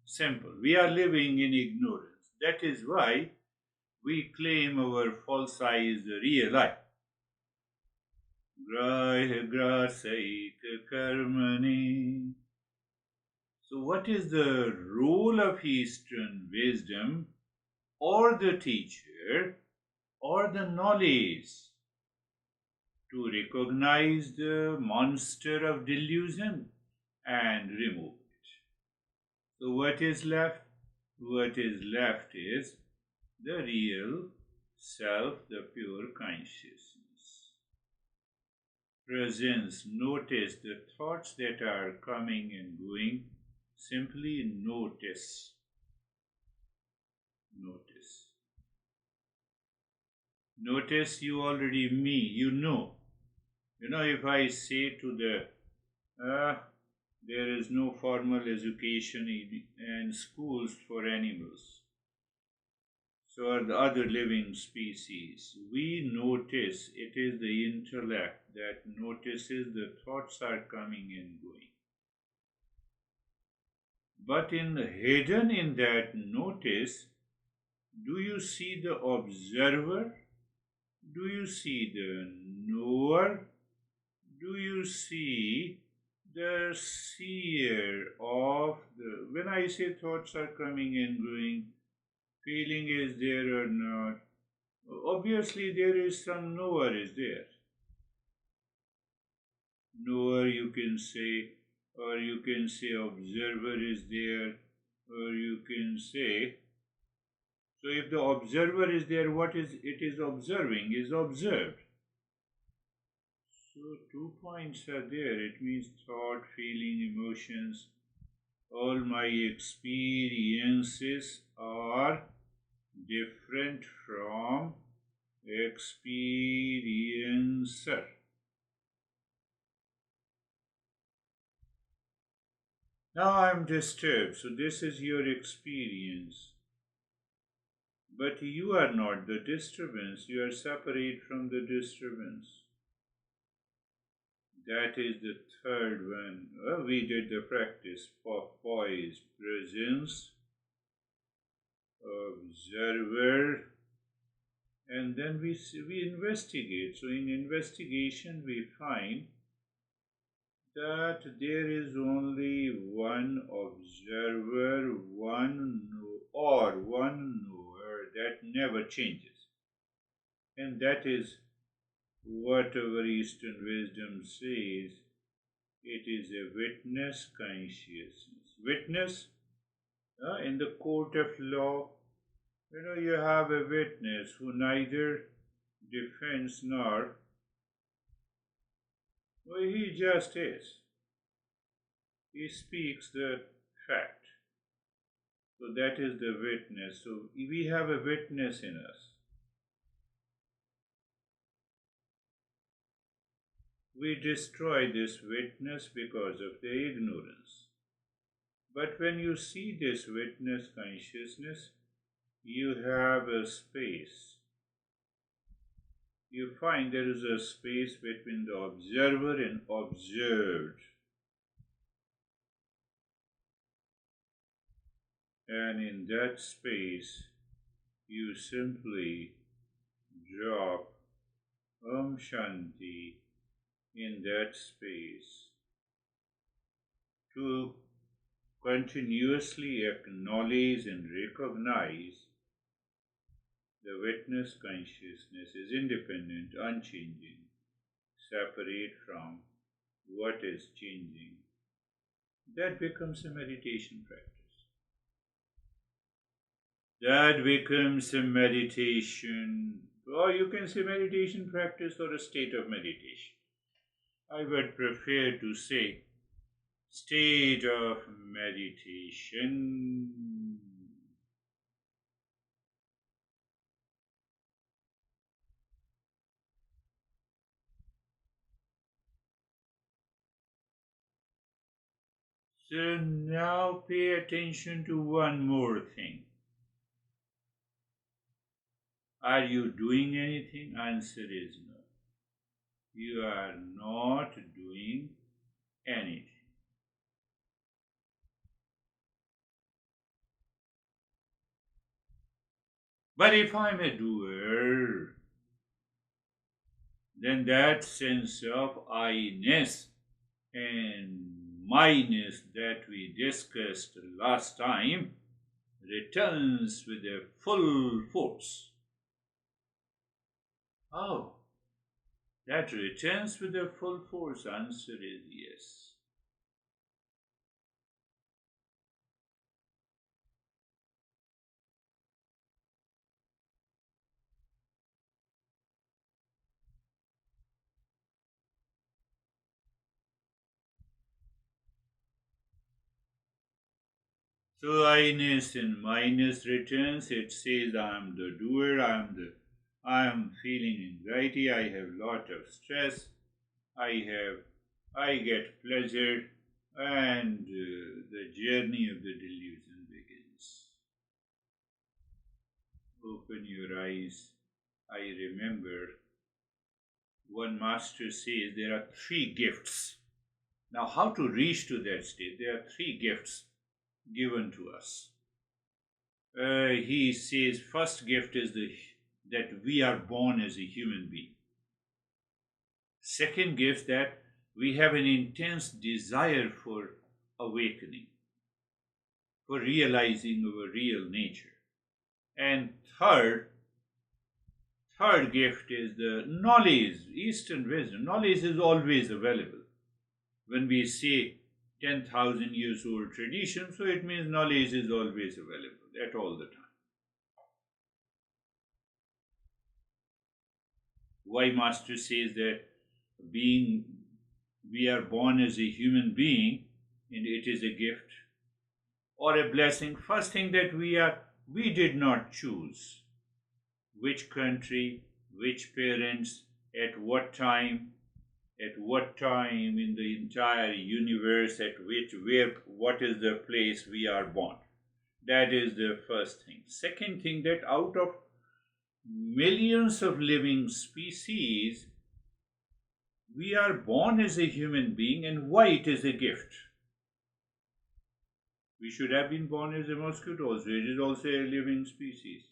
Simple. We are living in ignorance. That is why we claim our false I is the real I. Grah grasait karmani. So, what is the role of Eastern wisdom or the teacher or the knowledge? To recognize the monster of delusion and remove it. So, what is left? What is left is the real self, the pure consciousness. Presence, notice the thoughts that are coming and going. Simply notice. Notice. Notice you already me, you know. You know, if I say to there is no formal education in schools for animals, so are the other living species. We notice it is the intellect that notices the thoughts are coming and going. But hidden in that notice, do you see the observer? Do you see the knower? Do you see the seer of the. When I say thoughts are coming and going, feeling is there or not? Obviously, there is some knower is there. Knower you can say, or you can say observer is there, or you can say. So, if the observer is there, what is it is observing is observed. So 2 points are there. It means thought, feeling, emotions. All my experiences are different from experiencer. Now I am disturbed. So this is your experience. But you are not the disturbance. You are separate from the disturbance. That is the third one. We did the practice for poise, presence, observer, and then we investigate. So in investigation we find that there is only one observer, one knower that never changes. And that is what our Eastern wisdom says. It is a witness consciousness. Witness in the court of law, you have a witness who neither defends nor, he just is. He speaks the fact. So that is the witness. So we have a witness in us. We destroy this witness because of the ignorance. But when you see this witness consciousness, you have a space. You find there is a space between the observer and observed. And in that space, you simply drop Om Shanti in that space to continuously acknowledge and recognize the witness consciousness is independent, unchanging, separate from what is changing. That becomes a meditation practice. That becomes a meditation, or you can say meditation practice or a state of meditation. I would prefer to say state of meditation. So now pay attention to one more thing. Are you doing anything? Answer is no. You are not doing anything. But if I'm a doer, then that sense of I-ness and myness that we discussed last time returns with a full force. Oh, that returns with a full force. Answer is yes. So I-ness and myness returns. It says I am the doer. I am feeling anxiety. I have lot of stress. I get pleasure, and the journey of the delusion begins. Open your eyes. I remember one master says there are three gifts. Now, how to reach to that state? There are three gifts given to us. He says first gift is that we are born as a human being. Second gift that we have an intense desire for awakening, for realizing our real nature. And third gift is the knowledge, Eastern wisdom. Knowledge is always available. When we say 10,000 years old tradition, so it means knowledge is always available at all the time. Why Master says that being we are born as a human being and it is a gift or a blessing. First thing that we did not choose which country, which parents, at what time in the entire universe, what is the place we are born. That is the first thing. Second thing, that out of millions of living species, we are born as a human being, and why it is a gift. We should have been born as a mosquito also. It is also a living species.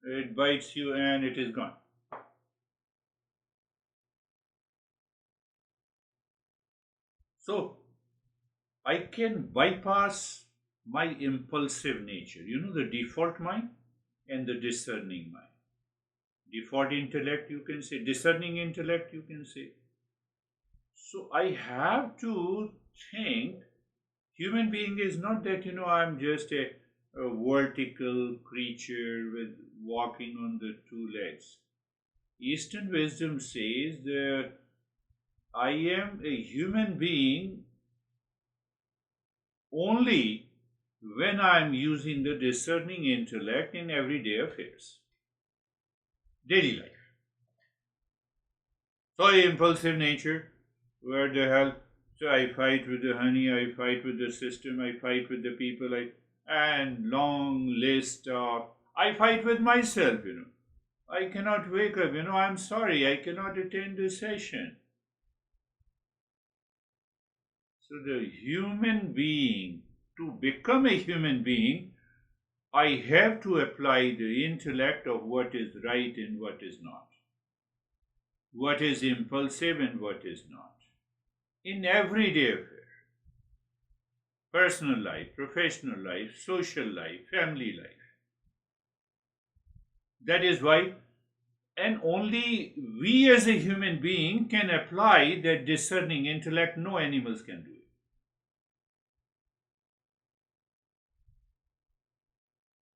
It bites you and it is gone. So, I can bypass my impulsive nature. You know, the default mind and the discerning mind. Default intellect, you can say. Discerning intellect, you can say. So, I have to think human being is not that, I'm just a vertical creature with walking on the two legs. Eastern wisdom says that I am a human being only when I am using the discerning intellect in everyday affairs, daily life. So, impulsive nature, where the hell? So, I fight with the honey, I fight with the system, I fight with the people, and long list of. I fight with myself. I cannot wake up, I'm sorry, I cannot attend the session. So, the human being, to become a human being, I have to apply the intellect of what is right and what is not, what is impulsive and what is not, in everyday affair, personal life, professional life, social life, family life. That is why, and only we as a human being can apply that discerning intellect. No animals can do it.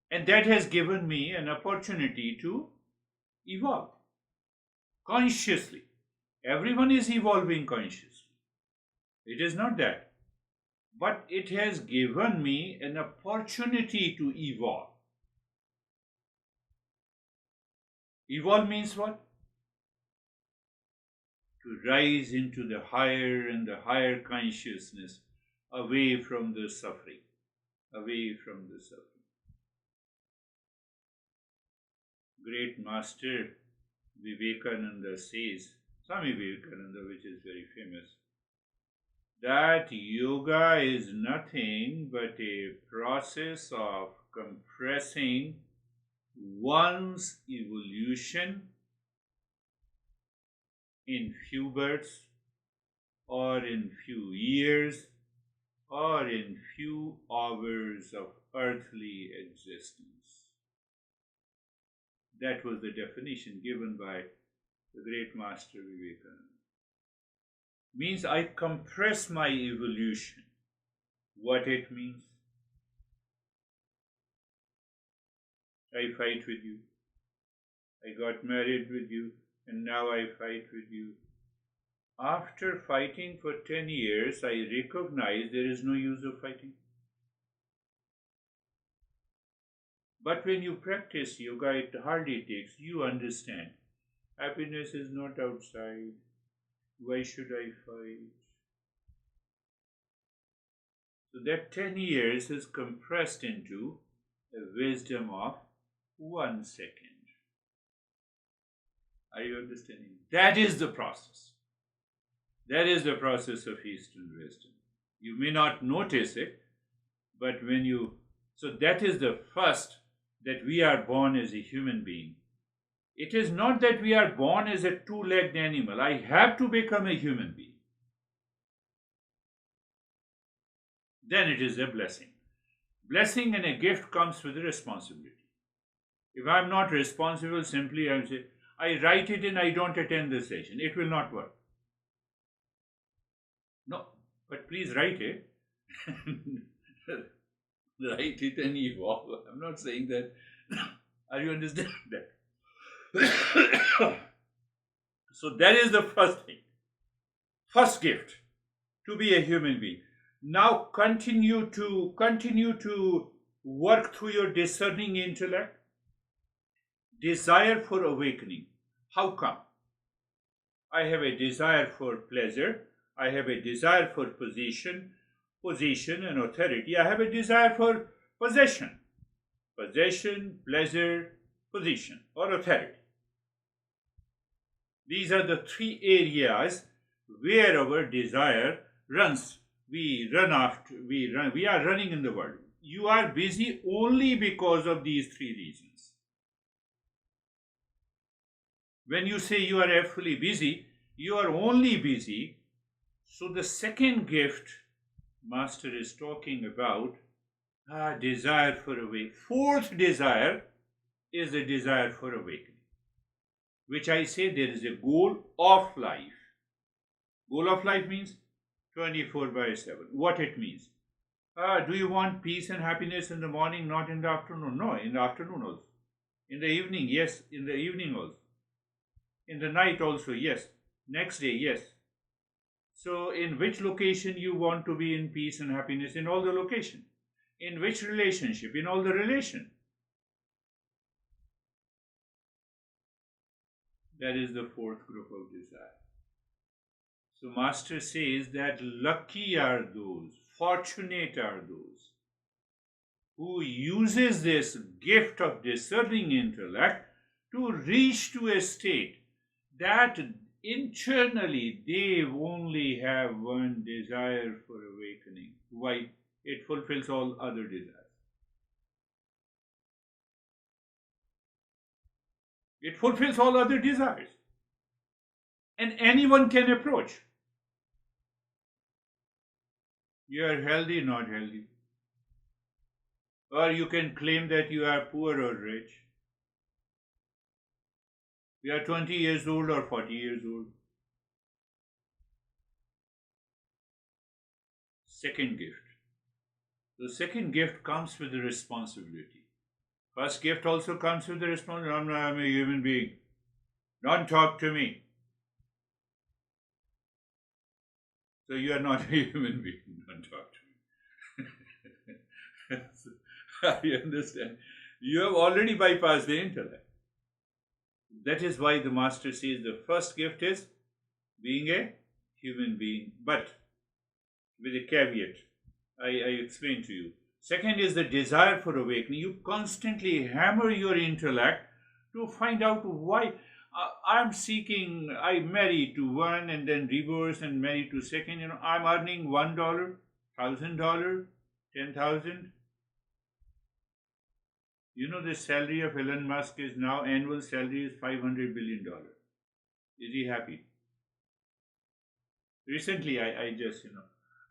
And that has given me an opportunity to evolve consciously. Everyone is evolving consciously. It is not that. But it has given me an opportunity to evolve. Evolve means what? To rise into the higher and the higher consciousness, away from the suffering. Away from the suffering. Great master Vivekananda says, Swami Vivekananda, which is very famous, that yoga is nothing but a process of compressing one's evolution in few births or in few years or in few hours of earthly existence. That was the definition given by the great master Vivekananda. Means I compress my evolution. What it means? I fight with you. I got married with you, and now I fight with you. After fighting for 10 years, I recognize there is no use of fighting. But when you practice yoga, it hardly takes. You understand. Happiness is not outside. Why should I fight? So that 10 years is compressed into a wisdom of 1 second. Are you understanding? That is the process. That is the process of Eastern wisdom. You may not notice it, but when you. So that is the first, that we are born as a human being. It is not that we are born as a two-legged animal. I have to become a human being. Then it is a blessing. Blessing and a gift comes with a responsibility. If I am not responsible, simply I say, I write it and I don't attend the session. It will not work. No, but please write it. Write it and evolve. I'm not saying that. Are you understanding that? So that is the first thing. First gift, to be a human being. Now continue to work through your discerning intellect. Desire for awakening. How come? I have a desire for pleasure. I have a desire for position and authority. I have a desire for possession, pleasure, position, or authority. These are the 3 areas where our desire runs. We are running in the world. You are busy only because of these 3 reasons. When you say you are fully busy, you are only busy. So the second gift Master is talking about, desire for awakening. Fourth desire is the desire for awakening, which I say there is a goal of life. Goal of life means 24/7. What it means? Do you want peace and happiness in the morning, not in the afternoon? No, in the afternoon also. In the evening, yes. In the evening also. In the night also, yes. Next day, yes. So in which location you want to be in peace and happiness? In all the location. In which relationship? In all the relation. That is the fourth group of desire. So Master says that lucky are those, fortunate are those who uses this gift of discerning intellect to reach to a state that internally they only have one desire for awakening. Why? It fulfills all other desires. It fulfills all other desires. And anyone can approach. You are healthy, not healthy. Or you can claim that you are poor or rich. You are 20 years old or 40 years old. Second gift. The second gift comes with the responsibility. First gift also comes with the responsibility. I'm a human being. Don't talk to me. So you are not a human being. Don't talk to me. You understand? You have already bypassed the intellect. That is why the Master says the first gift is being a human being, but with a caveat. I explain to you. Second is the desire for awakening. You constantly hammer your intellect to find out why. I'm seeking, I marry to one and then divorce and marry to second. I'm earning $1, $1,000, 10,000. The salary of Elon Musk is now, annual salary is $500 billion. Is he happy? Recently, I just,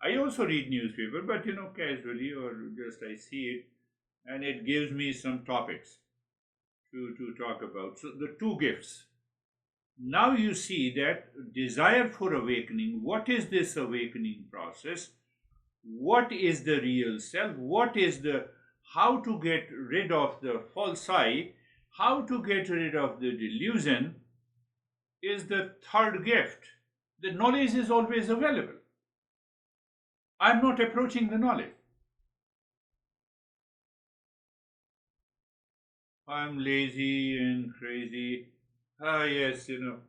I also read newspaper, but, casually, or just I see it, and it gives me some topics to talk about. So the two gifts. Now you see that desire for awakening. What is this awakening process? What is the real self? What is the, how to get rid of the false I, how to get rid of the delusion is the third gift. The knowledge is always available. I'm not approaching the knowledge. I'm lazy and crazy. Yes, at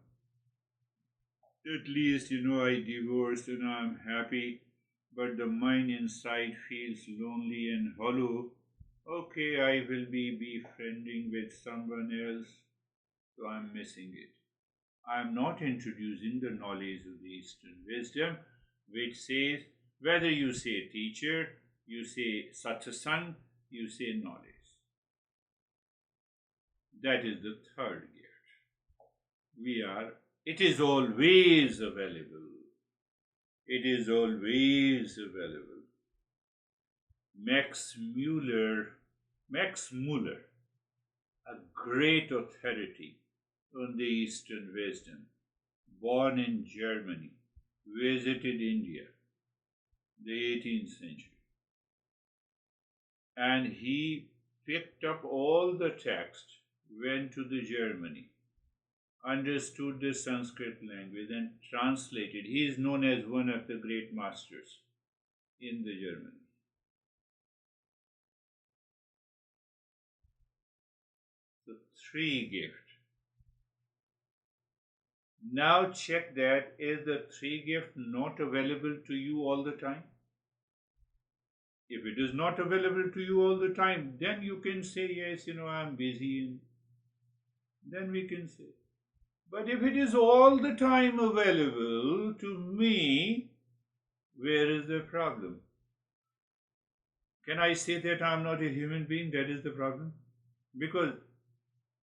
least, I divorced and I'm happy, but the mind inside feels lonely and hollow. Okay, I will be befriending with someone else, so I'm missing it. I'm not introducing the knowledge of the Eastern wisdom, which says whether you say teacher, you say satsang, you say knowledge. That is the third gift. It is always available. It is always available. Max Muller, a great authority on the Eastern wisdom, born in Germany, visited India, the 18th century, and he picked up all the text, went to the Germany, understood the Sanskrit language and translated. He is known as one of the great masters in the Germany. So three gift. Now check that, is the three gift not available to you all the time? If it is not available to you all the time, then you can say, yes, I'm busy, and then we can say. But if it is all the time available to me, where is the problem? Can I say that I'm not a human being? That is the problem. Because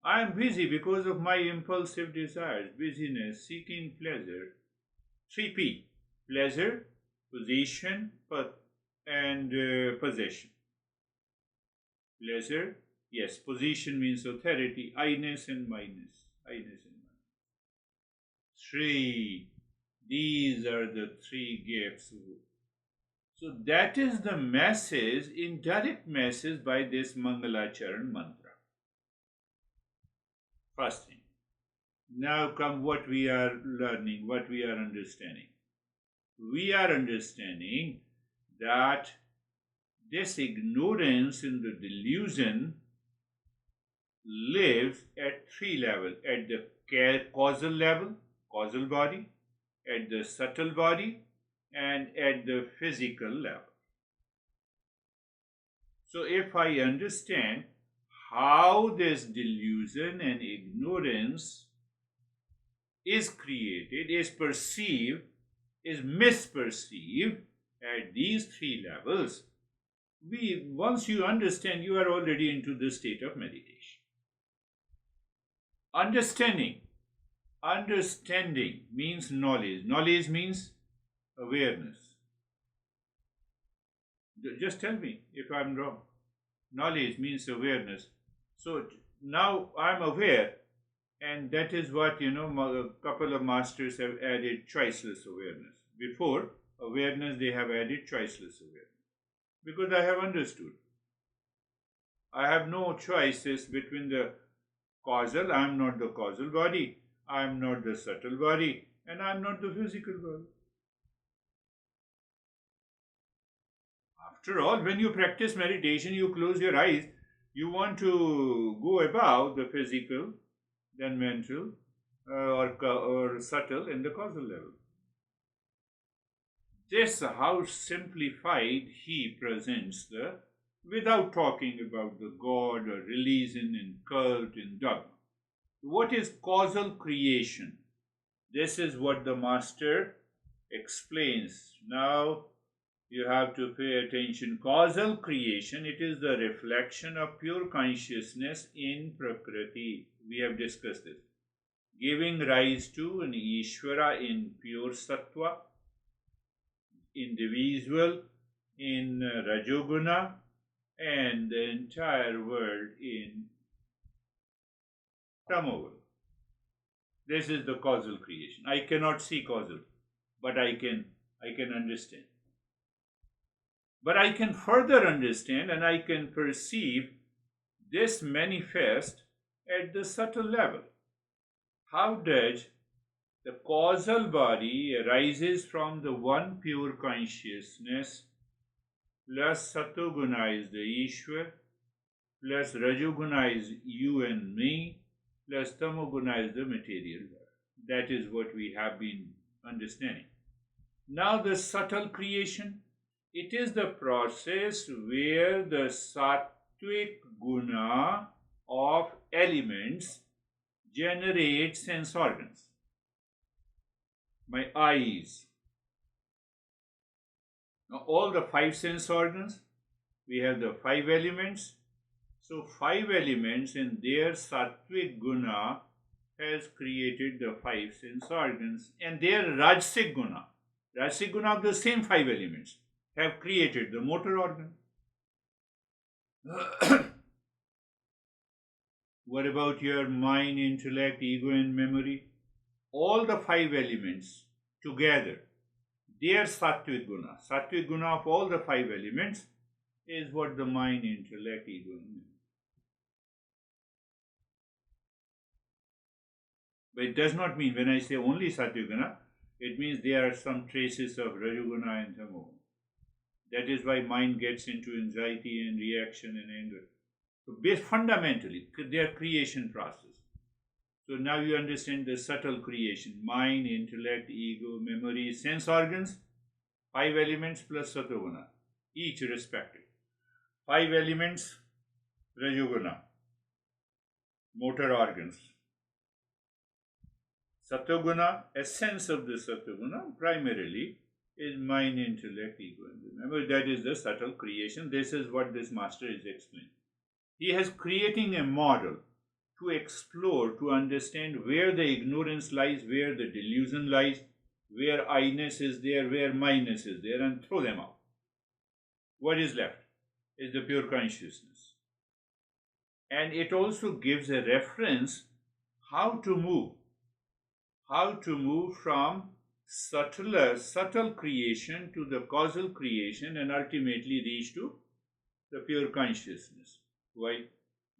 I am busy because of my impulsive desires, busyness, seeking pleasure. 3P, pleasure, position, and possession. Pleasure, yes, position means authority, I-ness and minus. I-ness and minus. Three, these are the three gifts. So that is the message, indirect message by this Mangalacharan mantra. First thing. Now come what we are learning, what we are understanding. We are understanding that this ignorance in the delusion lives at three levels: at the causal level, causal body, at the subtle body, and at the physical level. So if I understand how this delusion and ignorance is created, is perceived, is misperceived at these three levels, once you understand, you are already into the state of meditation. Understanding means knowledge. Knowledge means awareness. Just tell me if I'm wrong. Knowledge means awareness. So now I'm aware, and that is what, a couple of masters have added choiceless awareness. Before awareness, they have added choiceless awareness. Because I have understood. I have no choices between the causal, I am not the causal body, I am not the subtle body, and I am not the physical body. After all, when you practice meditation, you close your eyes, you want to go above the physical, then mental, or subtle in the causal level. This how simplified he presents without talking about the God or religion and cult and dogma. What is causal creation? This is what the master explains. Now you have to pay attention. Causal creation, it is the reflection of pure consciousness in Prakriti. We have discussed this. Giving rise to an Ishvara in pure Sattva, individual in Rajoguna, and the entire world in Tamoguna. This is the causal creation. I cannot see causal, but I can understand. But I can further understand and I can perceive this manifest at the subtle level. How does the causal body arises from the one pure consciousness, plus Satoguna is the Ishwar, plus Rajoguna is you and me, plus Tamoguna is the material world. That is what we have been understanding. Now the subtle creation, it is the process where the sattvic guna of elements generate sense organs. My eyes. Now all the five sense organs, we have the five elements. So five elements in their sattvic guna has created the five sense organs, and their rajasic guna of the same five elements have created the motor organ. What about your mind, intellect, ego, and memory? All the five elements together, their sattvic guna of all the five elements is what the mind, intellect, ego, and memory. But it does not mean when I say only sattvic guna, it means there are some traces of rajoguna and tamoguna. That is why mind gets into anxiety and reaction and anger. So fundamentally, their creation process. So now you understand the subtle creation. Mind, intellect, ego, memory, sense organs, five elements plus satoguna, each respective. Five elements, rajoguna, motor organs. Satoguna, essence of the satoguna, primarily is mind, intellect, ego, and remember that is the subtle creation. This is what this master is explaining. He is creating a model to explore, to understand where the ignorance lies, where the delusion lies, where I-ness is there, where my-ness is there, and throw them out. What is left is the pure consciousness. And it also gives a reference how to move from subtle creation to the causal creation and ultimately reach to the pure consciousness. Why?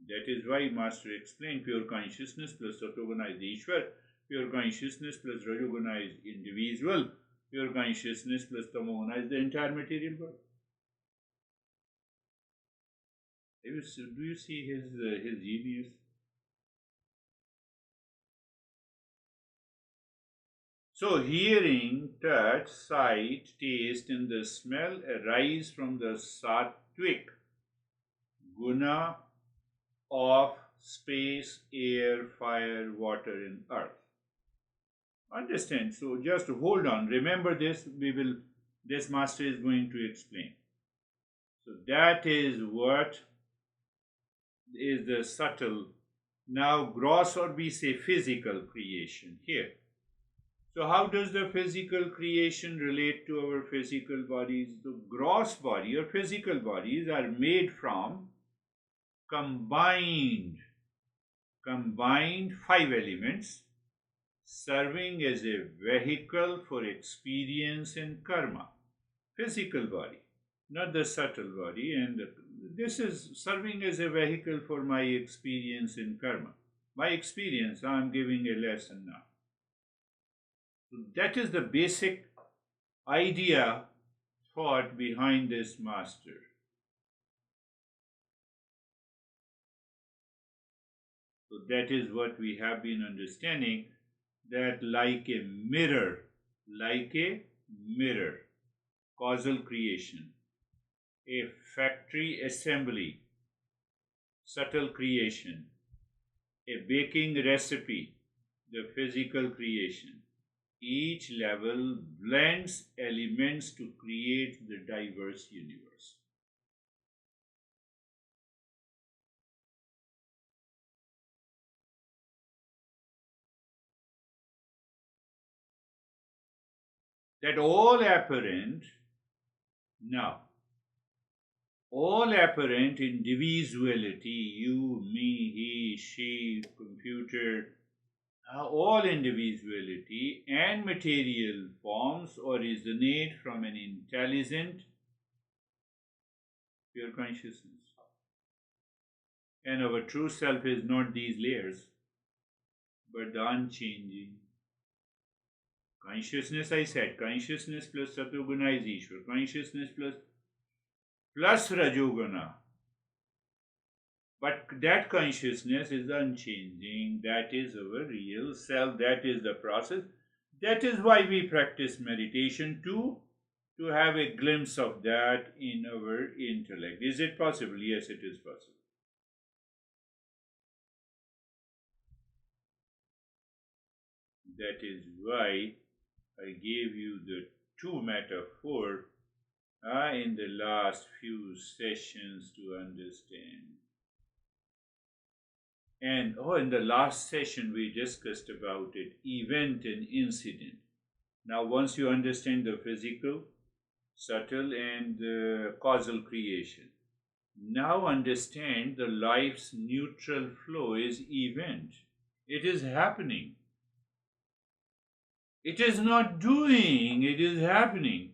That is why Master explained pure consciousness plus Satoguna is Ishwar, pure consciousness plus Rajoguna is individual, pure consciousness plus Tamoguna is the entire material world. Do you see his genius? So hearing, touch, sight, taste, and the smell arise from the sattvic guna of space, air, fire, water, and earth. Understand? So just hold on. Remember this. This master is going to explain. So that is what is the subtle, now gross, or we say physical creation here. So how does the physical creation relate to our physical bodies? The gross body or physical bodies are made from combined five elements, serving as a vehicle for experience and karma. Physical body, not the subtle body, and this is serving as a vehicle for my experience in karma. My experience, I am giving a lesson now. So that is the basic idea, thought behind this master. So that is what we have been understanding, that like a mirror, causal creation, a factory assembly, subtle creation, a baking recipe, the physical creation. Each level blends elements to create the diverse universe. That all apparent now, all apparent individuality, you, me, he, she, computer, all individuality and material forms originate from an intelligent, pure consciousness. And our true self is not these layers, but the unchanging consciousness. I said consciousness plus Satoguna is Ishwar. Consciousness plus Rajoguna. But that consciousness is unchanging. That is our real self. That is the process. That is why we practice meditation too, to have a glimpse of that in our intellect. Is it possible? Yes, it is possible. That is why I gave you the two metaphor in the last few sessions to understand. And in the last session we discussed about it, event and incident. Now once you understand the physical, subtle and causal creation, now understand the life's neutral flow is event. It is happening. It is not doing, it is happening.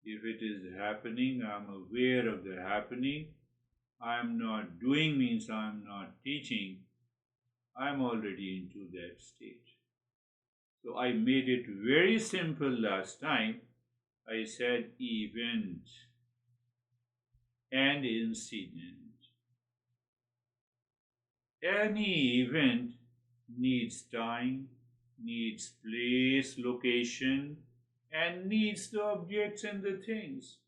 If it is happening, I am aware of the happening. I am not doing means I am not teaching. I am already into that state. So I made it very simple last time. I said event and incident. Any event needs time, needs place, location, and needs the objects and the things,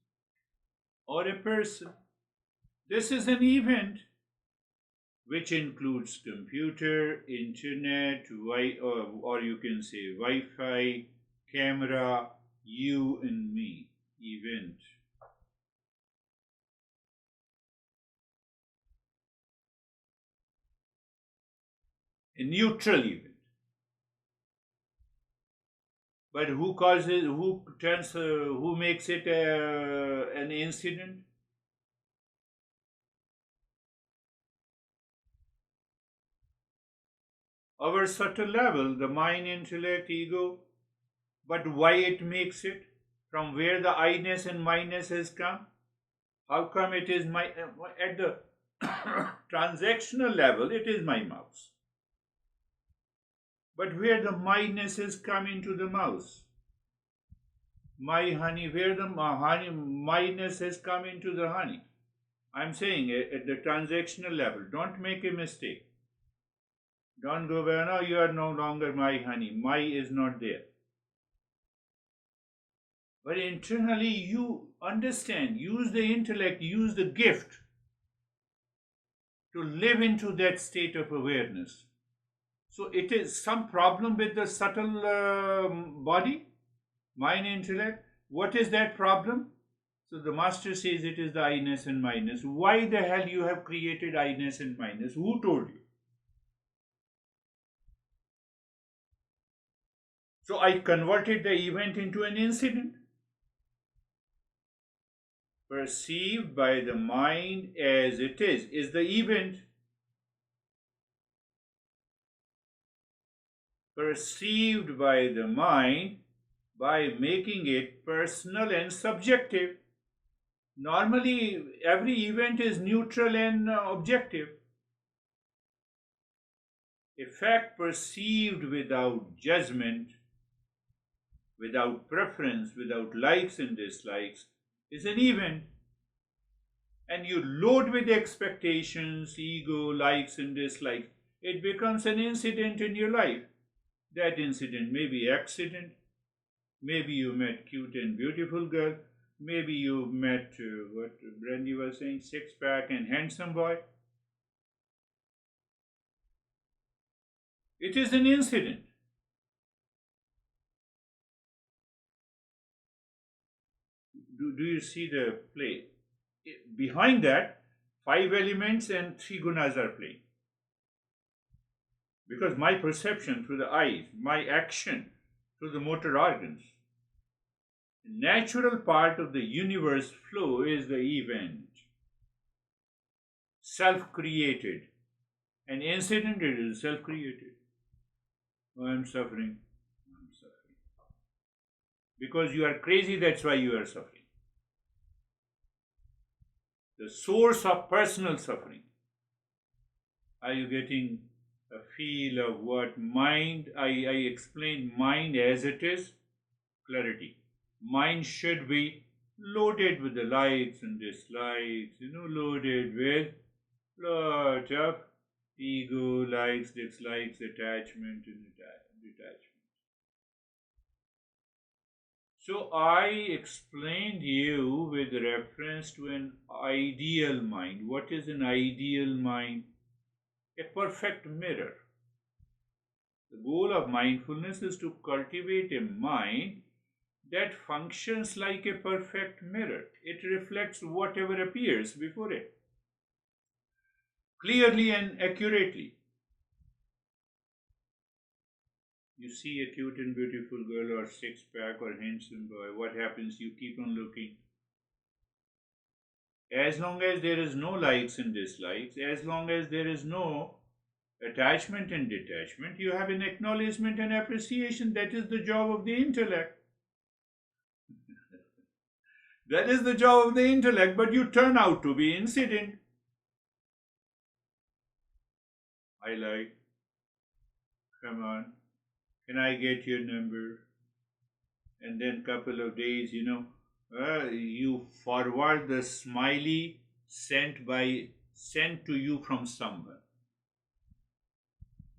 or a person. This is an event which includes computer, internet, or you can say Wi-Fi, camera, you and me. Event. A neutral event. But who causes, who makes it an incident? Our subtle level, the mind, intellect, ego. But why it makes it? From where the I-ness and my-ness has come? How come it is my, at the transactional level, it is my mouse. But where the my-ness has come into the mouse? My honey, where the honey, my-ness has come into the honey? I'm saying at the transactional level, don't make a mistake. Don't go, well, no, you are no longer my honey. My is not there. But internally, you understand, use the intellect, use the gift to live into that state of awareness. So it is some problem with the subtle body, mind, intellect. What is that problem? So the master says it is the I-ness and my-ness. Why the hell you have created I-ness and my-ness? Who told you? So I converted the event into an incident, perceived by the mind as it is the event. Perceived by the mind by making it personal and subjective. Normally, every event is neutral and objective. A fact perceived without judgment, without preference, without likes and dislikes, is an event. And you load with expectations, ego, likes and dislikes, it becomes an incident in your life. That incident may be accident, maybe you met cute and beautiful girl, maybe you met what Brandy was saying, six pack and handsome boy. It is an incident. Do you see the play? Behind that, five elements and three gunas are playing. Because my perception through the eyes, my action through the motor organs, the natural part of the universe flow is the event. Self created. An incident is self created. Oh, I'm suffering. I'm suffering. Because you are crazy, that's why you are suffering. The source of personal suffering. Are you getting a feel of what mind? I explained mind as it is, clarity. Mind should be loaded with the likes and dislikes, loaded with lot of ego, likes, dislikes, attachment, and detachment. So I explained you with reference to an ideal mind. What is an ideal mind? A perfect mirror. The goal of mindfulness is to cultivate a mind that functions like a perfect mirror. It reflects whatever appears before it, clearly and accurately. You see a cute and beautiful girl or six pack or handsome boy, what happens? You keep on looking. As long as there is no likes and dislikes, as long as there is no attachment and detachment, you have an acknowledgement and appreciation. That is the job of the intellect. That is the job of the intellect, but you turn out to be incident. I like, come on, can I get your number? And then couple of days, you forward the smiley sent to you from someone.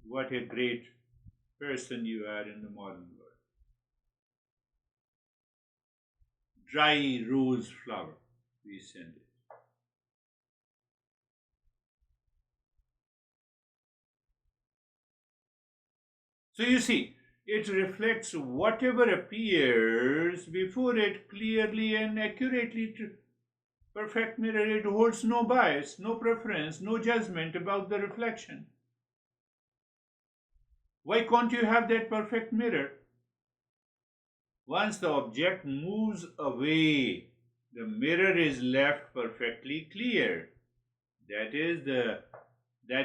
What a great person you are in the modern world. Dry rose flower, we send it. So you see, it reflects whatever appears before it clearly and accurately. Perfect mirror, it holds no bias, no preference, no judgment about the reflection. Why can't you have that perfect mirror? Once the object moves away, the mirror is left perfectly clear. That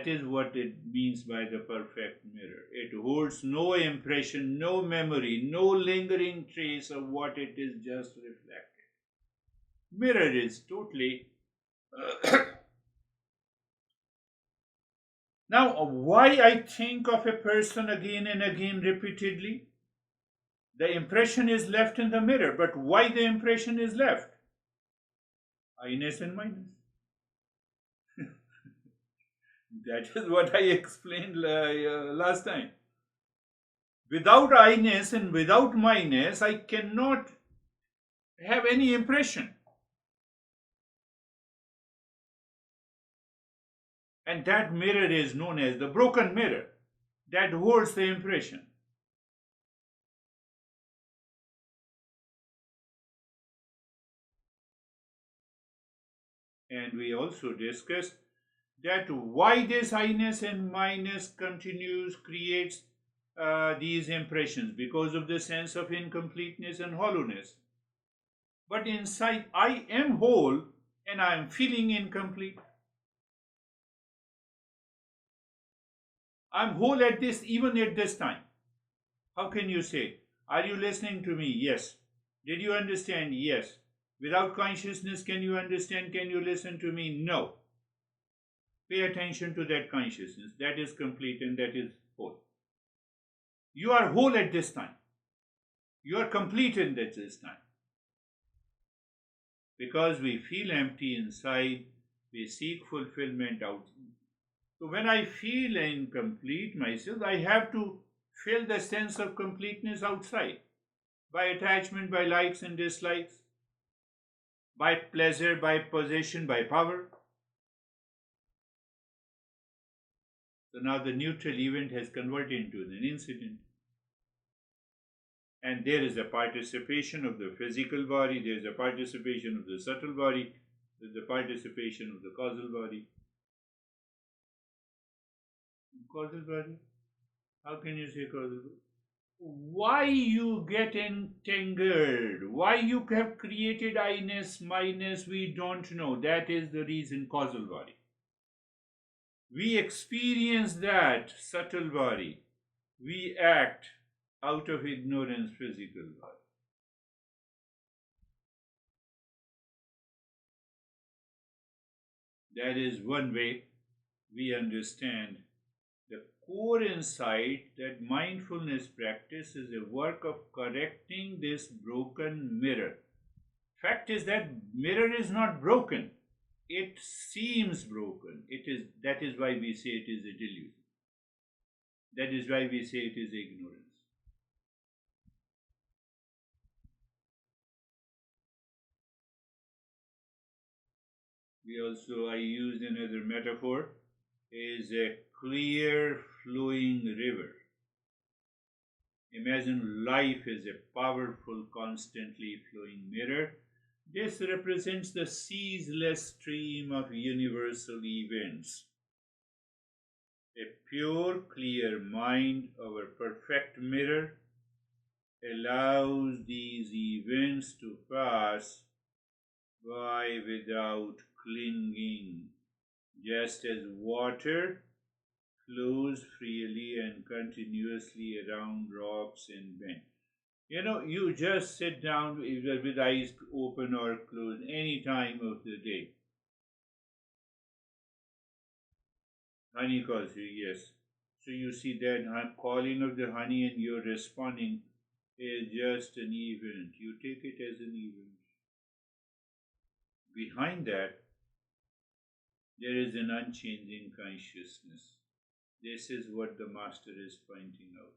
is what it means by the perfect mirror. It holds no impression, no memory, no lingering trace of what it is just reflected. Mirror is totally. Now, why I think of a person again and again repeatedly? The impression is left in the mirror, but why the impression is left? I-ness and minus. That is what I explained last time. Without I-ness and without minus, I cannot have any impression. And that mirror is known as the broken mirror that holds the impression. And we also discussed that why this I-ness and minus continues, creates these impressions because of the sense of incompleteness and hollowness. But inside, I am whole and I am feeling incomplete. I'm whole at this, even at this time. How can you say? Are you listening to me? Yes. Did you understand? Yes. Without consciousness, can you understand? Can you listen to me? No. Pay attention to that consciousness. That is complete and that is whole. You are whole at this time. You are complete in this time. Because we feel empty inside, we seek fulfillment outside. So when I feel incomplete myself, I have to feel the sense of completeness outside by attachment, by likes and dislikes. by pleasure, by possession, by power. So now the neutral event has converted into an incident. And there is a participation of the physical body, there is a participation of the subtle body, there is a participation of the causal body. Causal body? How can you say causal body? Why you get entangled? Why you have created I-ness, my-ness, we don't know. That is the reason causal body. We experience that subtle body. We act out of ignorance, physical body. That is one way we understand the core insight that mindfulness practice is a work of correcting this broken mirror. Fact is that mirror is not broken. It seems broken. That is why we say it is a delusion. That is why we say it is ignorance. I used another metaphor, is a clear flowing river. Imagine life is a powerful, constantly flowing mirror. This represents the ceaseless stream of universal events. A pure, clear mind, our perfect mirror, allows these events to pass by without clinging, just as water flows freely and continuously around rocks and bends. You just sit down either with eyes open or closed any time of the day. Honey calls you, yes. So you see that calling of the honey and you're responding is just an event. You take it as an event. Behind that, there is an unchanging consciousness. This is what the Master is pointing out.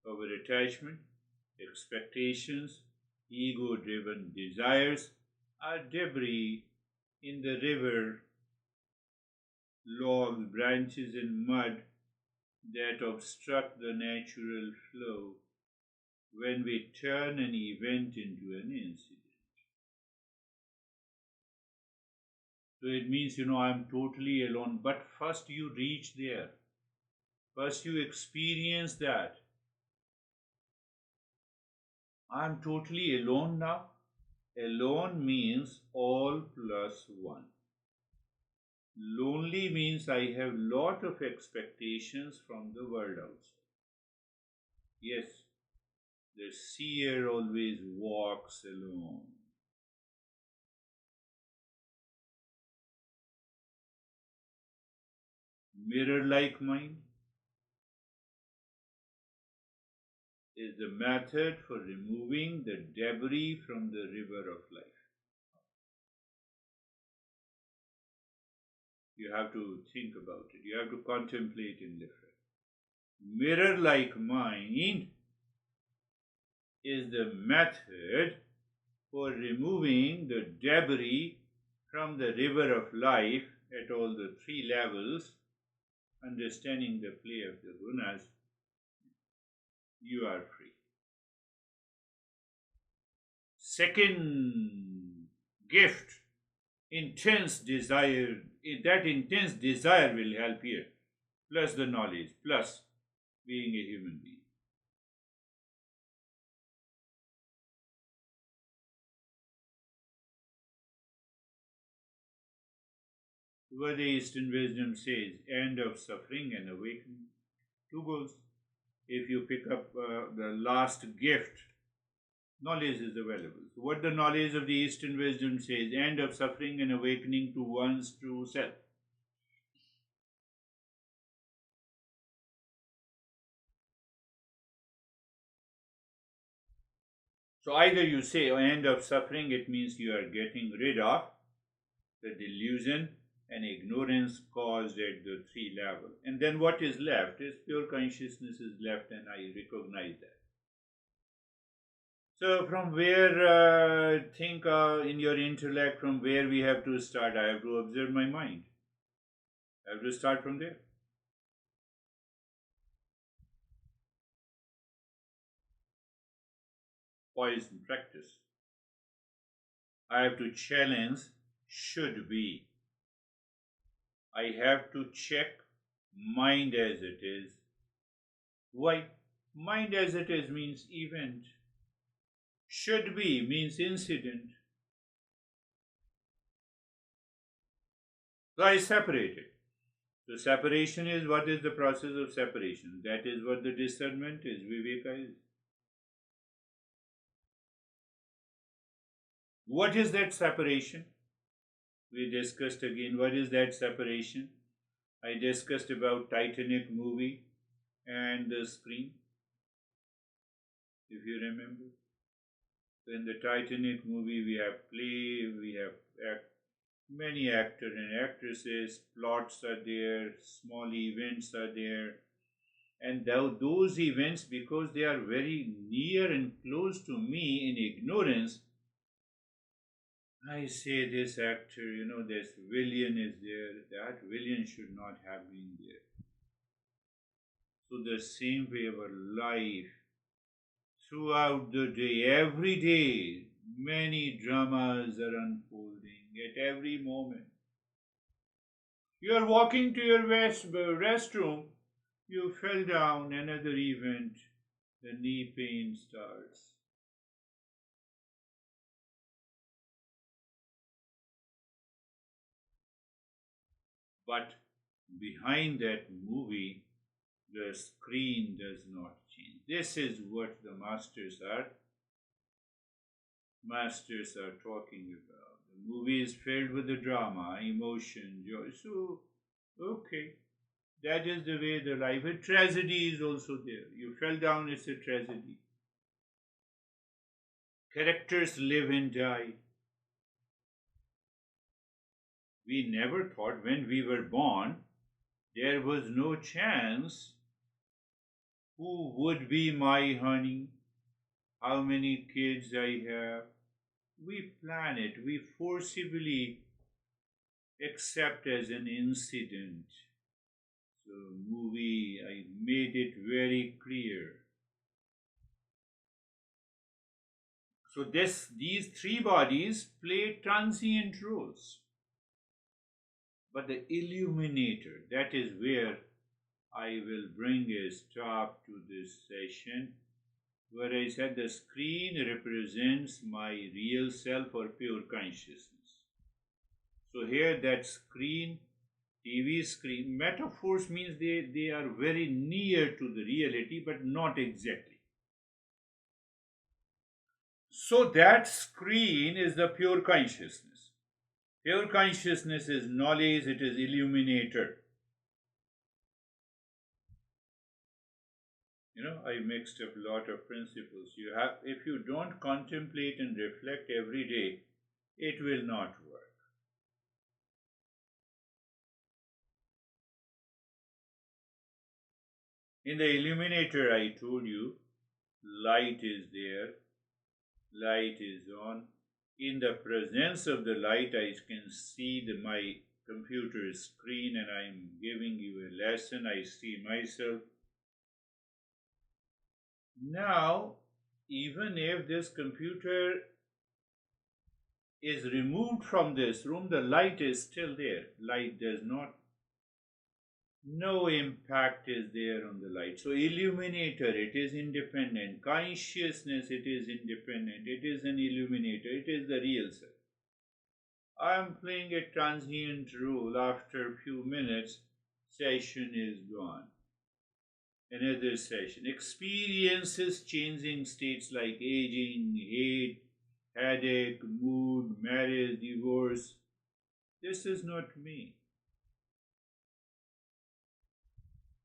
Our attachment, expectations, ego-driven desires are debris in the river, logs, branches, and mud that obstruct the natural flow when we turn an event into an incident. So it means, I'm totally alone, but first you reach there. First you experience that. I'm totally alone now. Alone means all plus one. Lonely means I have lot of expectations from the world outside. Yes, the seer always walks alone. Mirror-like mind is the method for removing the debris from the river of life. You have to think about it. You have to contemplate and live it. Mirror-like mind is the method for removing the debris from the river of life at all the three levels, understanding the play of the gunas. You are free. Second gift, intense desire. That intense desire will help here, plus the knowledge, plus being a human being. What the Eastern wisdom says, end of suffering and awakening. Two goals. If you pick up the last gift, knowledge is available. So what the knowledge of the Eastern wisdom says, end of suffering and awakening to one's true self. So either you say end of suffering, it means you are getting rid of the delusion and ignorance caused at the three levels. And then what is left is pure consciousness is left, and I recognize that. So, from where, think in your intellect, from where we have to start? I have to observe my mind. I have to start from there. Poison practice. I have to challenge should be. I have to check mind as it is. Why? Mind as it is means event. Should be means incident. So I separate it. So separation is what is the process of separation. That is what the discernment is. Viveka is. What is that separation? We discussed again. What is that separation? I discussed about Titanic movie and the screen, if you remember. So in the Titanic movie, we have play, we have many actors and actresses, plots are there, small events are there, and those events, because they are very near and close to me in ignorance, I say this actor, this villain is there, that villain should not have been there. So, the same way our life, throughout the day, every day, many dramas are unfolding at every moment. You are walking to your restroom, you fell down, another event, the knee pain starts. But behind that movie, the screen does not change. This is what the masters are talking about. The movie is filled with the drama, emotion, joy. So, okay, that is the way the life. A tragedy is also there. You fell down, it's a tragedy. Characters live and die. We never thought when we were born there was no chance who would be my honey, how many kids I have. We plan it, we forcibly accept as an incident. So, movie, I made it very clear. So, these three bodies play transient roles. But the illuminator, that is where I will bring a stop to this session, where I said the screen represents my real self or pure consciousness. So here that screen, TV screen, metaphors means they are very near to the reality, but not exactly. So that screen is the pure consciousness. Pure consciousness is knowledge, it is illuminator. I mixed up a lot of principles. If you don't contemplate and reflect every day, it will not work. In the illuminator, I told you, light is there, light is on. In the presence of the light, I can see my computer screen and I'm giving you a lesson. I see myself. Now, even if this computer is removed from this room, the light is still there. Light does not, no impact is there on the light. So, illuminator, it is independent. Consciousness, it is independent. It is an illuminator. It is the real self. I am playing a transient role. After a few minutes, session is gone. Another session. Experiences changing states like aging, hate, headache, mood, marriage, divorce. This is not me.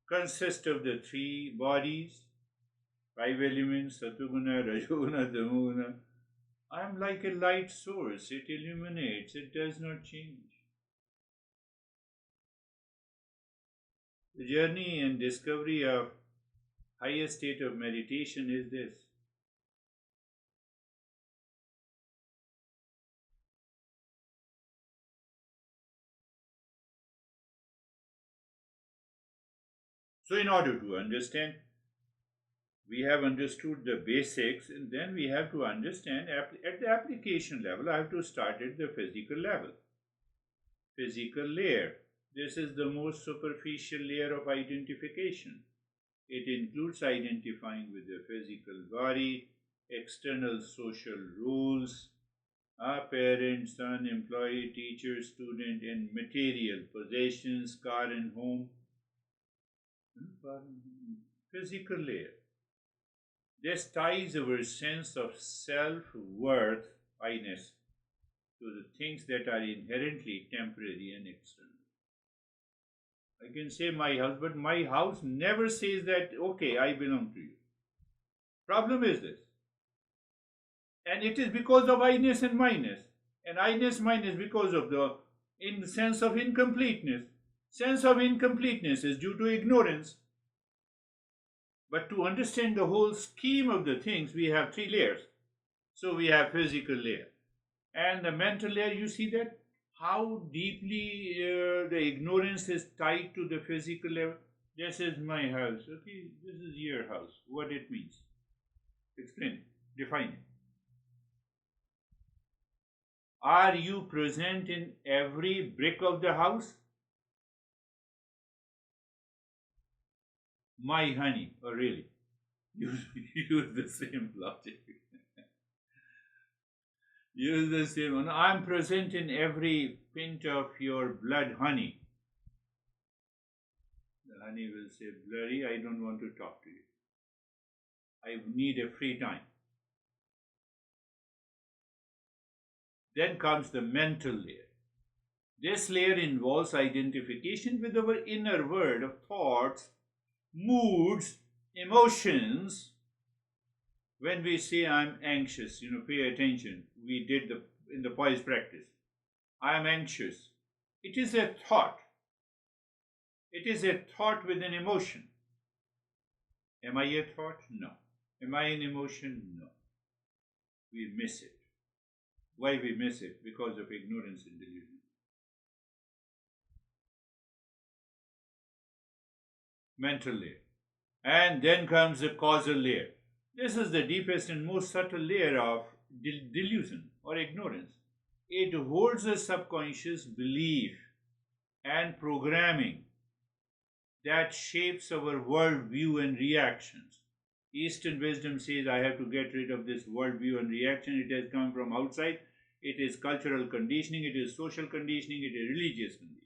Consists of the three bodies, five elements, Satuguna, Rajoguna, Tamoguna. I am like a light source. It illuminates, it does not change. The journey and discovery of highest state of meditation is this. So in order to understand, we have understood the basics, and then we have to understand at the application level. I have to start at the physical level. Physical layer. This is the most superficial layer of identification. It includes identifying with the physical body, external social rules, parent, son, employee, teacher, student, and material possessions, car and home. Physical layer. This ties our sense of self-worth, I-ness, to the things that are inherently temporary and external. I can say my house, but my house never says that, okay, I belong to you. Problem is this. And it is because of I-ness and minus. And I-ness, minus because of the sense of incompleteness. Sense of incompleteness is due to ignorance. But to understand the whole scheme of the things, we have three layers. So we have physical layer. And the mental layer, you see that? How deeply the ignorance is tied to the physical level. This is my house. Okay, this is your house. What it means. Explain it. Define it. Are you present in every brick of the house? My honey. Oh, really? Use the same logic. Use the same one. I'm present in every pint of your blood, honey. The honey will say, Blurry, I don't want to talk to you. I need a free time. Then comes the mental layer. This layer involves identification with our inner world of thoughts, moods, emotions. When we say I'm anxious, pay attention. We did in the poise practice. I am anxious. It is a thought. It is a thought with an emotion. Am I a thought? No. Am I an emotion? No. We miss it. Why we miss it? Because of ignorance and delusion. Mental layer. And then comes the causal layer. This is the deepest and most subtle layer of delusion or ignorance. It holds a subconscious belief and programming that shapes our worldview and reactions. Eastern wisdom says I have to get rid of this worldview and reaction. It has come from outside. It is cultural conditioning, it is social conditioning, it is religious conditioning.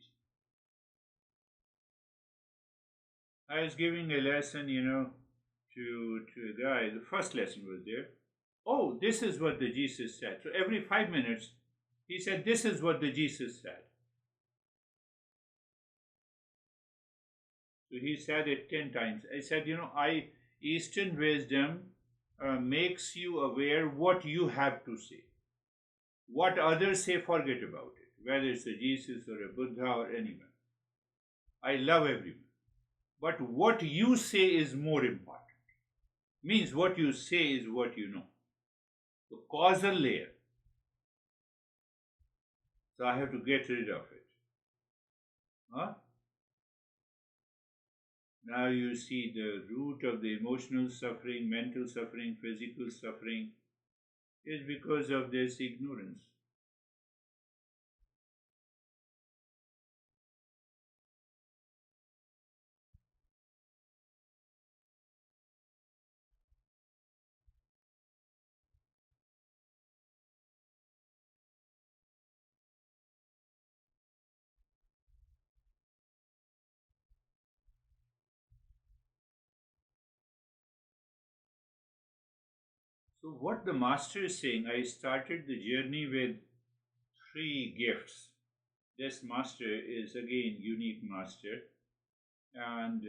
I was giving a lesson, to a guy. The first lesson was there. Oh, this is what the Jesus said. So every 5 minutes, he said, this is what the Jesus said. So he said it 10 times. I said, Eastern wisdom makes you aware what you have to say. What others say, forget about it. Whether it's a Jesus or a Buddha or anyone. I love everyone. But what you say is more important. Means what you say is what you know. The causal layer. So I have to get rid of it. Huh? Now you see the root of the emotional suffering, mental suffering, physical suffering is because of this ignorance. So what the master is saying, I started the journey with 3 gifts. This master is again unique master, and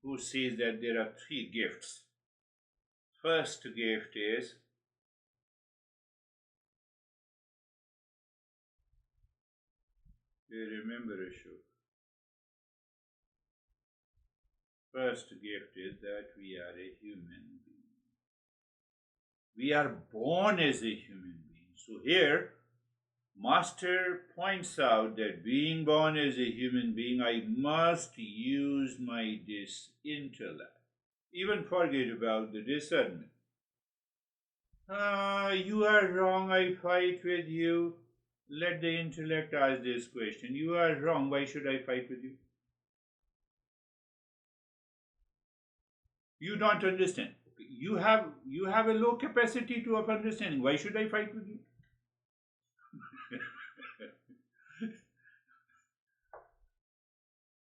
who says that there are 3 gifts. First gift is remember Ashok. First gift is that we are a human being. We are born as a human being. So here Master points out that being born as a human being, I must use my intellect. Even forget about the discernment. You are wrong, I fight with you. Let the intellect ask this question. You are wrong, why should I fight with you? You don't understand. You have a low capacity of understanding. Why should I fight with you?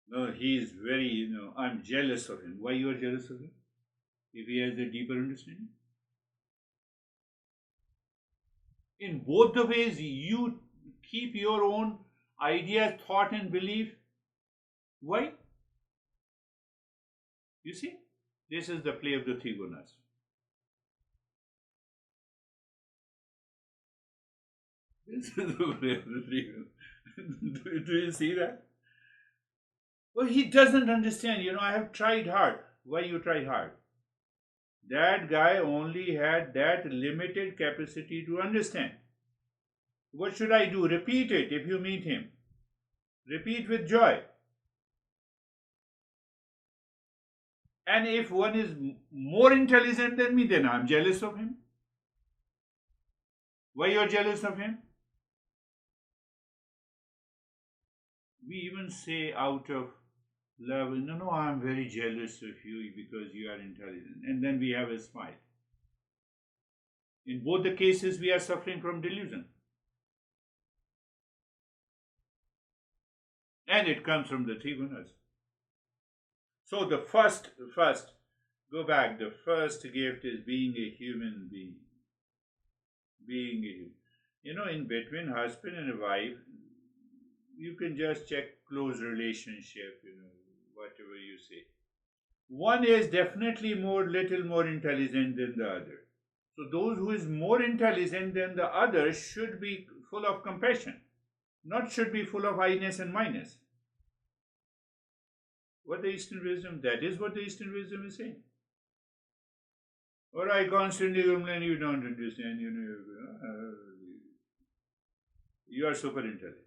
No, he is very, I'm jealous of him. Why you are jealous of him? If he has a deeper understanding? In both the ways, you keep your own ideas, thought, and belief. Why? You see, this is the play of the three gunas. This is the play of the three gunas. Do you see that? Well, he doesn't understand. I have tried hard. Why you try hard? That guy only had that limited capacity to understand. What should I do? Repeat it if you meet him. Repeat with joy. And if one is more intelligent than me, then I'm jealous of him. Why you're jealous of him? We even say out of love, no, I'm very jealous of you because you are intelligent. And then we have a smile. In both the cases, we are suffering from delusion. And it comes from the three gunas. So the first, go back, the first gift is being a human being. Being a human. In between husband and wife, you can just check close relationship, whatever you say. One is definitely little more intelligent than the other. So those who is more intelligent than the other should be full of compassion, not should be full of I-ness and minus. What the Eastern wisdom, that is what the Eastern wisdom is saying. Or I constantly complain, you don't understand, you are super intelligent.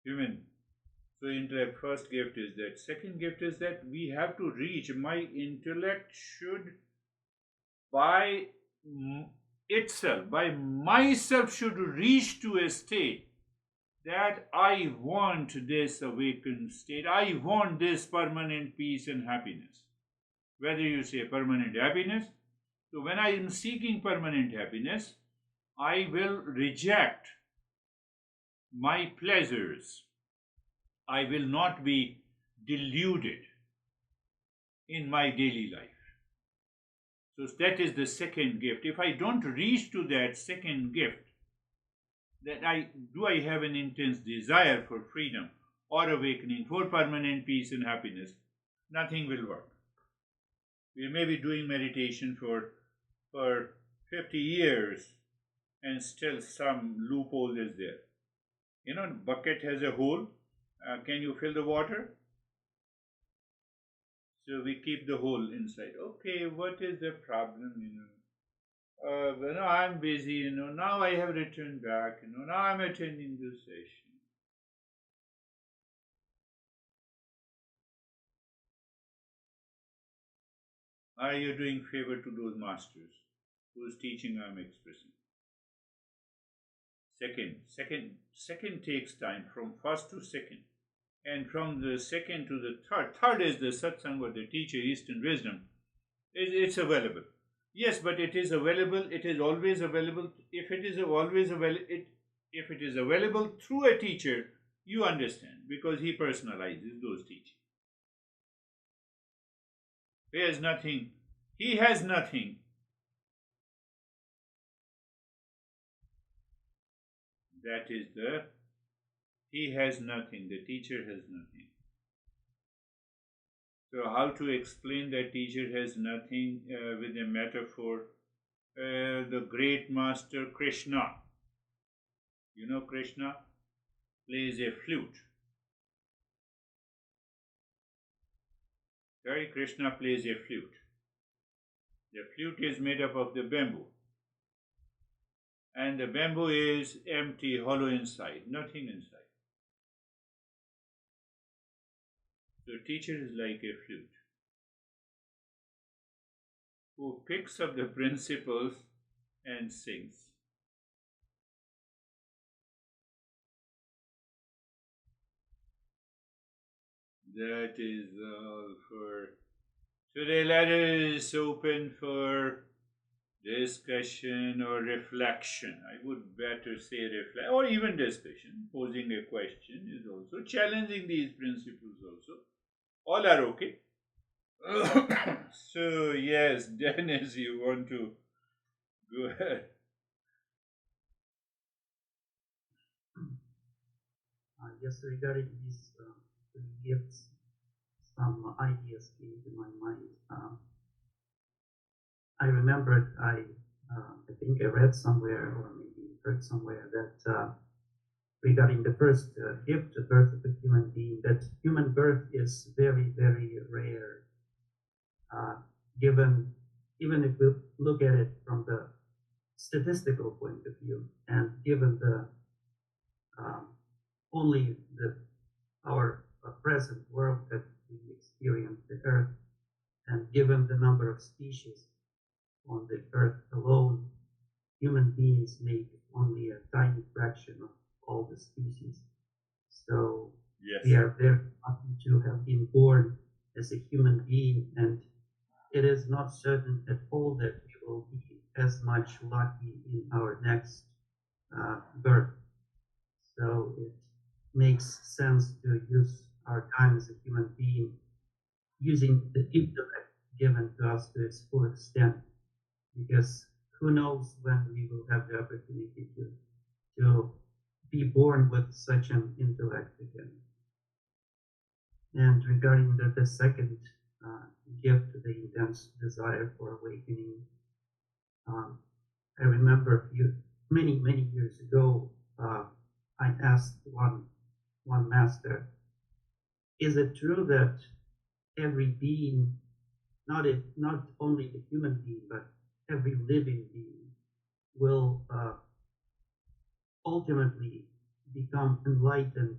Human. So intellect, first gift is that. Second gift is that we have to reach, my intellect should by itself, by myself should reach to a state that I want this awakened state. I want this permanent peace and happiness. Whether you say permanent happiness, so when I am seeking permanent happiness, I will reject my pleasures. I will not be deluded in my daily life. So that is the second gift. If I don't reach to that second gift, that I have an intense desire for freedom or awakening, for permanent peace and happiness, nothing will work. We may be doing meditation for 50 years and still some loophole is there. Bucket has a hole. Can you fill the water? So we keep the hole inside. Okay, what is the problem? I'm busy. Now I have returned back. Now I'm attending this session. Are you doing favor to those masters whose teaching I'm expressing? Second takes time from first to second. And from the second to the third. Third is the satsang or the teacher, Eastern wisdom. It's available. Yes, but it is available. It is always available. If it is available through a teacher, you understand, because he personalizes those teachings. He has nothing. That is he has nothing. The teacher has nothing. So how to explain that teacher has nothing with a metaphor? The great master Krishna. Krishna plays a flute. Sorry, Krishna plays a flute. The flute is made up of the bamboo. and the bamboo is empty, hollow inside, nothing inside. So teacher is like a flute who picks up the principles and sings. That is all for today. Let us open for discussion or reflection. I would better say reflect or even discussion. Posing a question is also challenging these principles also. All are okay. So yes, Dennis, you want to go ahead? Yes, regarding these gifts, some ideas came to my mind. I remembered, I think I read somewhere or maybe heard somewhere that regarding the first gift, the birth of a human being, that human birth is very, very rare. Uh, given, even if we look at it from the statistical point of view, and given the um, only the our present world that we experience, the Earth, and given the number of species on the Earth alone, human beings make only a tiny fraction of all the species. So we Yes. are very lucky to have been born as a human being, and it is not certain at all that we will be as much lucky in our next birth. So it makes sense to use our time as a human being using the intellect given to us to its full extent, because who knows when we will have the opportunity to be born with such an intellect again. And regarding the second gift, the intense desire for awakening, um, I remember many years ago, I asked one master, "Is it true that every being, not only the human being, but every living being, will ultimately become enlightened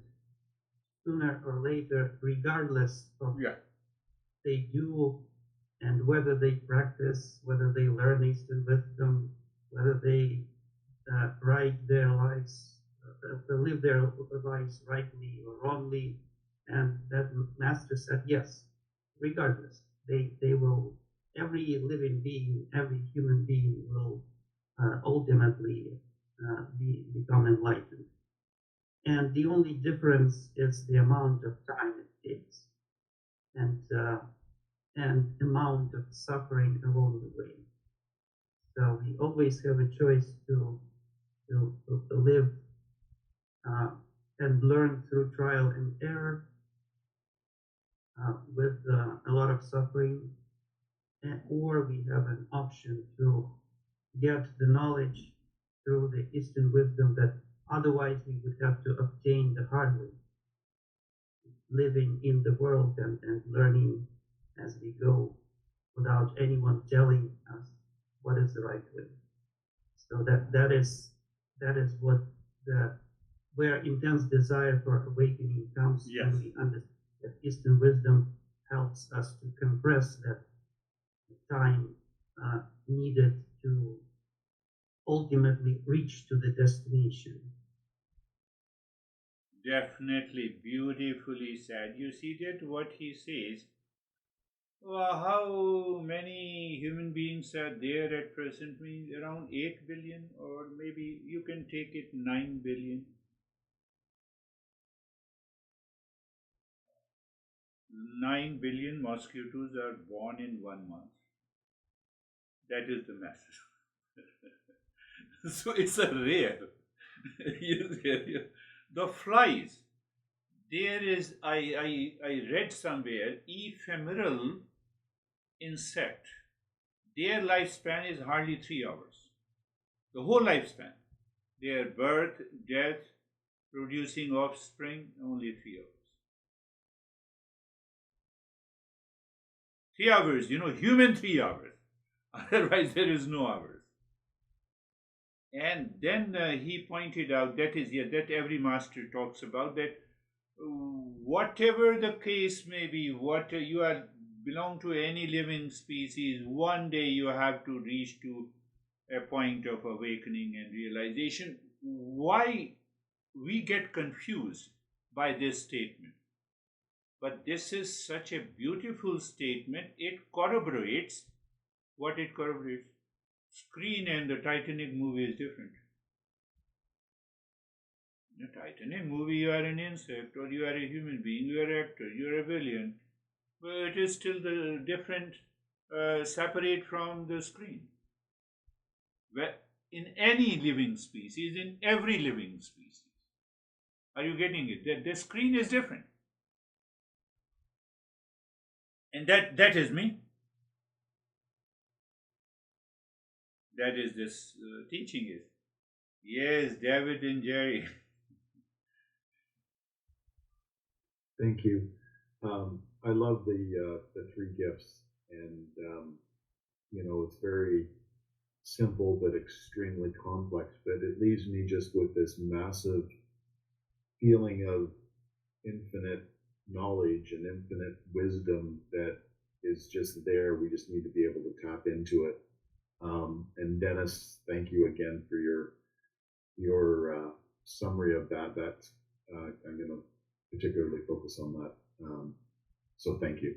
sooner or later, regardless of Yeah. they do and whether they practice, whether they learn Eastern wisdom, whether they write their lives, live their lives rightly or wrongly?" And that master said, yes, regardless, they will, every living being, every human being will ultimately become enlightened. And the only difference is the amount of time it takes, and amount of suffering along the way. So we always have a choice to live uh, and learn through trial and error with a lot of suffering, or we have an option to get the knowledge through the Eastern wisdom that otherwise we would have to obtain the hard way, living in the world and learning as we go without anyone telling us what is the right way. So that is what the where intense desire for awakening comes, Yes. when we understand that Eastern wisdom helps us to compress that time needed to ultimately reach to the destination. Definitely beautifully said. You see that what he says. How many human beings are there at present? Means around 8 billion, or maybe you can take it 9 billion. 9 billion mosquitoes are born in 1 month. That is the message. So it's a rare. The flies. There is, I read somewhere, ephemeral insect. Their lifespan is hardly 3 hours. The whole lifespan. Their birth, death, producing offspring, only 3 hours. 3 hours, human 3 hours. Otherwise, there is no hours. And then he pointed out that is, yeah, that every master talks about, that whatever the case may be, what you are belong to any living species, one day you have to reach to a point of awakening and realization. Why we get confused by this statement? But this is such a beautiful statement. It corroborates what it corroborates. Screen and the Titanic movie is different. In a Titanic movie, you are an insect, or you are a human being, you are an actor, you are a villain. But it is still the different, separate from the screen. Where in any living species, in every living species, are you getting it? That the screen is different, and that is me. That is this teaching is. Yes, David and Jerry. Thank you. I love the three gifts, and it's very simple but extremely complex. But it leaves me just with this massive feeling of infinite knowledge and infinite wisdom that is just there. We just need to be able to tap into it. And Dennis, thank you again for your summary of that. That I'm going to particularly focus on that. So thank you.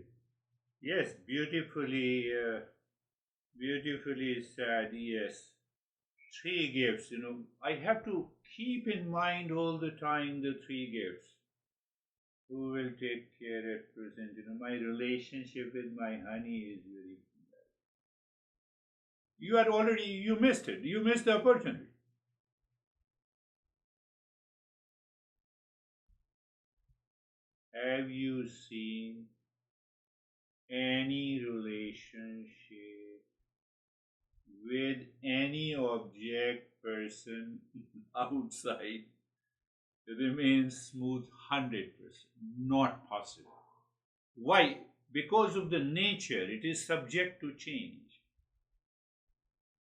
Yes, beautifully said. Yes, three gifts. I have to keep in mind all the time the three gifts. Who will take care at present? My relationship with my honey is very. You missed it. You missed the opportunity. Have you seen any relationship with any object, person outside remain smooth 100%? Not possible. Why? Because of the nature, it is subject to change.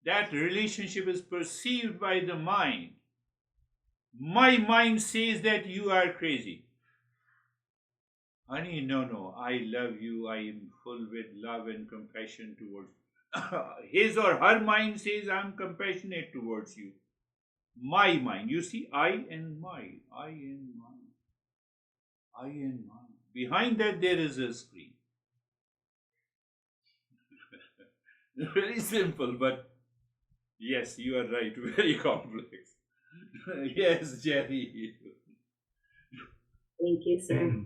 That relationship is perceived by the mind. My mind says that you are crazy. Honey, no, I love you. I am full with love and compassion towards his or her mind says I'm compassionate towards you. My mind. You see, I and my. I and mine. I and mine. Behind that, there is a screen. Very simple, but yes, you are right. Very complex. Yes, Jerry. Thank you, sir.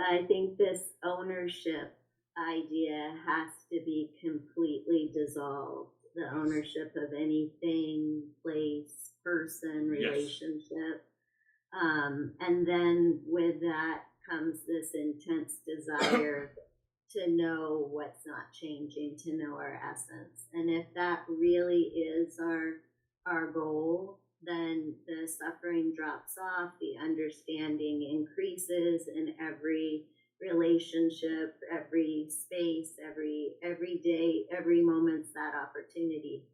I think this ownership idea has to be completely dissolved. The ownership of anything, place, person, relationship. And then with that comes this intense desire to know what's not changing, to know our essence. And if that really is our goal, then the suffering drops off, the understanding increases in every relationship, every space, every day, every moment's that opportunity.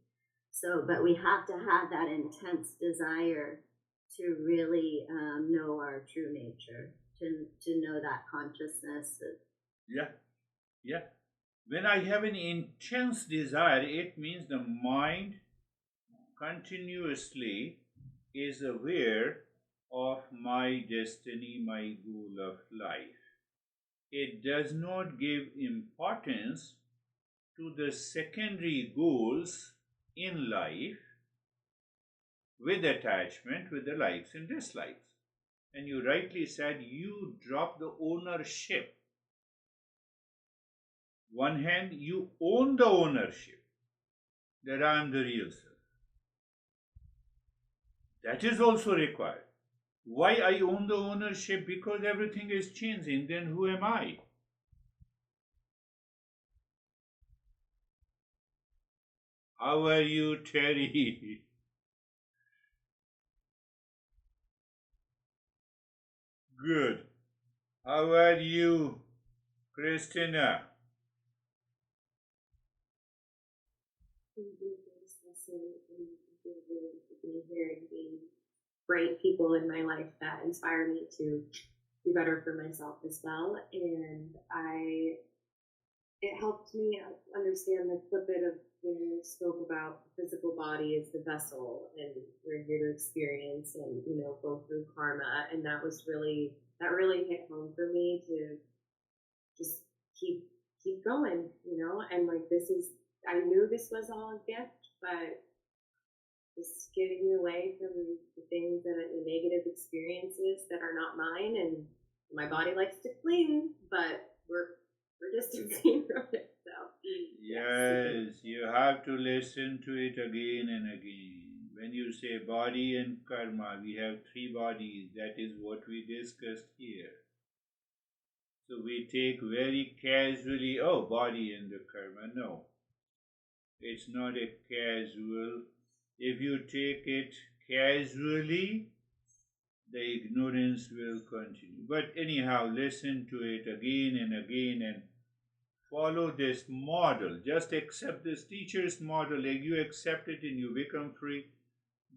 So, but we have to have that intense desire to really know our true nature, to know that consciousness. Yeah. When I have an intense desire, it means the mind continuously is aware of my destiny, my goal of life. It does not give importance to the secondary goals in life with attachment, with the likes and dislikes. And you rightly said you drop the ownership. One hand, you own the ownership that I am the real self. That is also required. Why I own the ownership? Because everything is changing. Then who am I? How are you, Terry? Good. How are you, Christina? really being here and being great people in my life that inspire me to do better for myself as well. And it helped me understand the flip it of when you spoke about the physical body as the vessel and we're here to experience and, go through karma. And that really hit home for me to just keep going, and like I knew this was all a gift, but just getting away from the things and the negative experiences that are not mine. And my body likes to cling, but we're distancing from it. So Yes, you have to listen to it again and again. When you say body and karma, we have three bodies. That is what we discussed here. So we take very casually, oh, body and the karma. No, it's not a casual. If you take it casually, the ignorance will continue. But anyhow, listen to it again and again and follow this model. Just accept this teacher's model. If you accept it and you become free,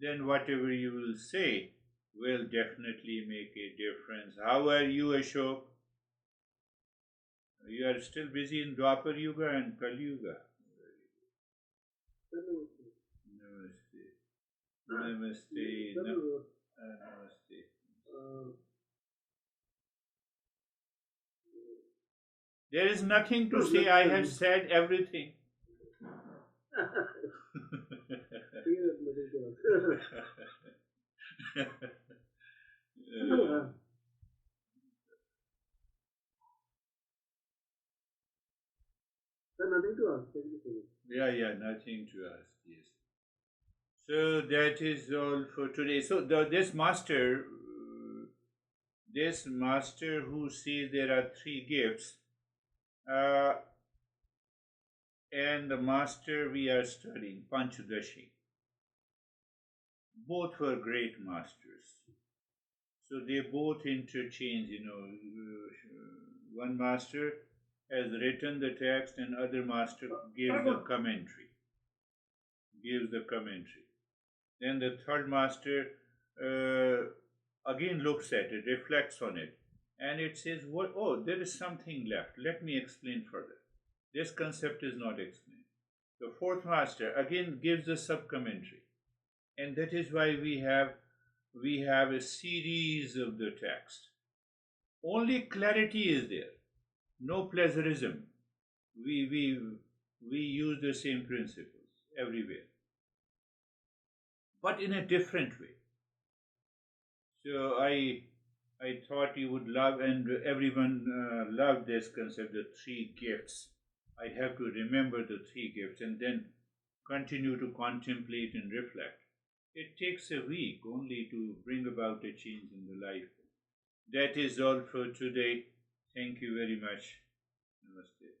then whatever you will say will definitely make a difference. How are you, Ashok? You are still busy in Dwapar Yuga and Kali Yuga. Namaste. Namaste. Namaste. There is nothing to say. I have said everything. Nothing to ask. Yeah, nothing to ask. Yes. So that is all for today. So this master who says there are three gifts, and the master we are studying, Panchadashi. Both were great masters. So they both interchange, one master has written the text and other master gives the commentary. Then the third master again looks at it, reflects on it, and it says, there is something left. Let me explain further. This concept is not explained. The fourth master again gives the sub-commentary. And that is why we have a series of the text. Only clarity is there, no plagiarism. We use the same principles everywhere, but in a different way. So I thought you would love, and everyone loved this concept, the three gifts. I have to remember the three gifts and then continue to contemplate and reflect. It takes a week only to bring about a change in the life. That is all for today. Thank you very much. Namaste.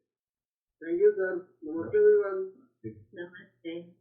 Thank you, sir. Namaste, everyone. Namaste.